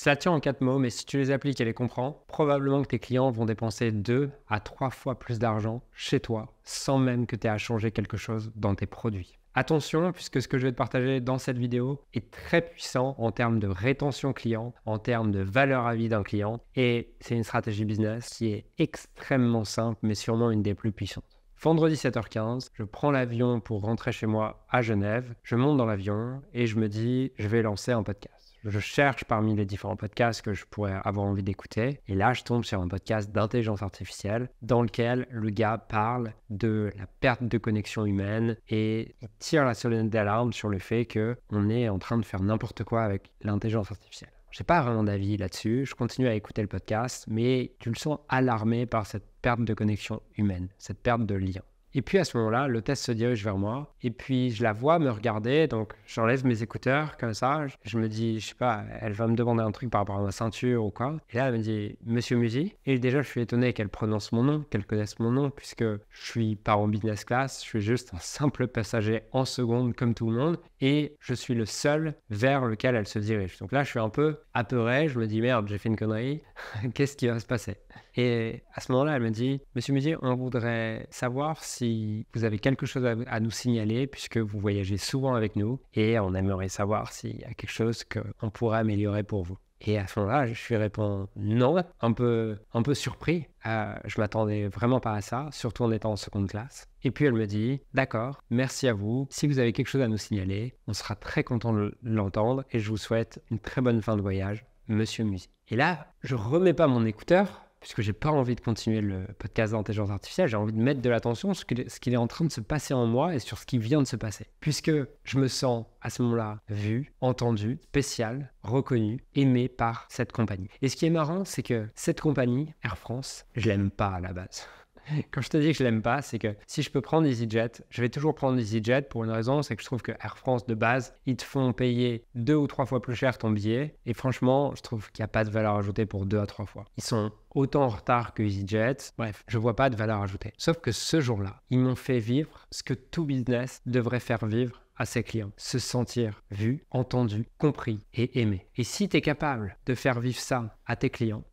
Ça tient en 4 mots, mais si tu les appliques et les comprends, probablement que tes clients vont dépenser 2 à 3 fois plus d'argent chez toi, sans même que tu aies à changer quelque chose dans tes produits. Attention, puisque ce que je vais te partager dans cette vidéo est très puissant en termes de rétention client, en termes de valeur à vie d'un client, et c'est une stratégie business qui est extrêmement simple, mais sûrement une des plus puissantes. Vendredi 7h15, je prends l'avion pour rentrer chez moi à Genève, je monte dans l'avion et je me dis, je vais lancer un podcast. Je cherche parmi les différents podcasts que je pourrais avoir envie d'écouter. Et là, je tombe sur un podcast d'intelligence artificielle dans lequel le gars parle de la perte de connexion humaine et il tire la sonnette d'alarme sur le fait qu'on est en train de faire n'importe quoi avec l'intelligence artificielle. Je n'ai pas vraiment d'avis là-dessus, je continue à écouter le podcast, mais tu le sens alarmé par cette perte de connexion humaine, cette perte de lien. Et puis à ce moment-là, l'hôtesse se dirige vers moi et puis je la vois me regarder, donc j'enlève mes écouteurs comme ça, je me dis, je sais pas, elle va me demander un truc par rapport à ma ceinture ou quoi. Et là, elle me dit, Monsieur Musi. Et déjà, je suis étonné qu'elle prononce mon nom, qu'elle connaisse mon nom, puisque je suis pas en business class, je suis juste un simple passager en seconde comme tout le monde et je suis le seul vers lequel elle se dirige. Donc là, je suis un peu apeuré, je me dis, merde, j'ai fait une connerie, qu'est-ce qui va se passer? Et à ce moment-là, elle me dit, Monsieur Musi, on voudrait savoir si vous avez quelque chose à nous signaler puisque vous voyagez souvent avec nous et on aimerait savoir s'il y a quelque chose qu'on pourrait améliorer pour vous. Et à ce moment-là, je lui réponds non, un peu surpris. Je m'attendais vraiment pas à ça, surtout en étant en seconde classe. Et puis elle me dit, d'accord, merci à vous. Si vous avez quelque chose à nous signaler, on sera très content de l'entendre et je vous souhaite une très bonne fin de voyage, Monsieur Musi. Et là, je remets pas mon écouteur, puisque j'ai pas envie de continuer le podcast d'intelligence artificielle, j'ai envie de mettre de l'attention sur ce qu'il est en train de se passer en moi et sur ce qui vient de se passer. Puisque je me sens à ce moment-là vu, entendu, spécial, reconnu, aimé par cette compagnie. Et ce qui est marrant, c'est que cette compagnie, Air France, je l'aime pas à la base. Quand je te dis que je l'aime pas, c'est que si je peux prendre EasyJet, je vais toujours prendre EasyJet pour une raison, c'est que je trouve que Air France de base, ils te font payer 2 ou 3 fois plus cher ton billet et franchement, je trouve qu'il n'y a pas de valeur ajoutée pour 2 à 3 fois. Ils sont autant en retard que EasyJet, bref, je vois pas de valeur ajoutée. Sauf que ce jour-là, ils m'ont fait vivre ce que tout business devrait faire vivre à ses clients, se sentir vu, entendu, compris et aimé. Et si tu es capable de faire vivre ça à tes clients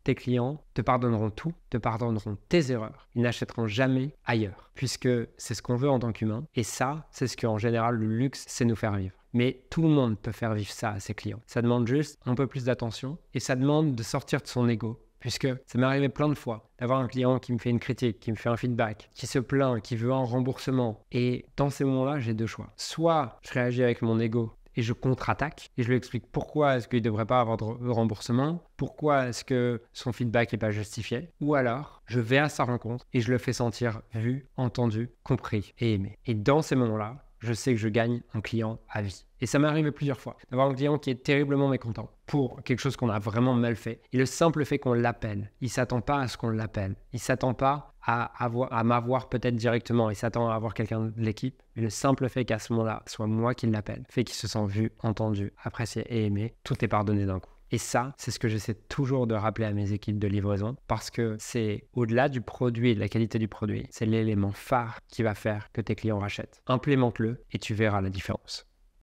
te pardonneront tout, te pardonneront tes erreurs. Ils n'achèteront jamais ailleurs, puisque c'est ce qu'on veut en tant qu'humain. Et ça, c'est ce qu'en général, le luxe, c'est nous faire vivre. Mais tout le monde peut faire vivre ça à ses clients. Ça demande juste un peu plus d'attention et ça demande de sortir de son ego. Puisque ça m'est arrivé plein de fois d'avoir un client qui me fait une critique, qui me fait un feedback, qui se plaint, qui veut un remboursement. Et dans ces moments-là, j'ai 2 choix. Soit je réagis avec mon ego et je contre-attaque et je lui explique pourquoi est-ce qu'il ne devrait pas avoir de remboursement, pourquoi est-ce que son feedback n'est pas justifié. Ou alors, je vais à sa rencontre et je le fais sentir vu, entendu, compris et aimé. Et dans ces moments-là, je sais que je gagne un client à vie. Et ça m'est arrivé plusieurs fois, d'avoir un client qui est terriblement mécontent pour quelque chose qu'on a vraiment mal fait. Et le simple fait qu'on l'appelle, il ne s'attend pas à ce qu'on l'appelle. Il ne s'attend pas à m'avoir peut-être directement. Il s'attend à avoir quelqu'un de l'équipe. Mais le simple fait qu'à ce moment-là, soit moi qui l'appelle, fait qu'il se sent vu, entendu, apprécié et aimé, tout est pardonné d'un coup. Et ça, c'est ce que j'essaie toujours de rappeler à mes équipes de livraison parce que c'est au-delà du produit et de la qualité du produit, c'est l'élément phare qui va faire que tes clients rachètent. Implémente-le et tu verras la différence.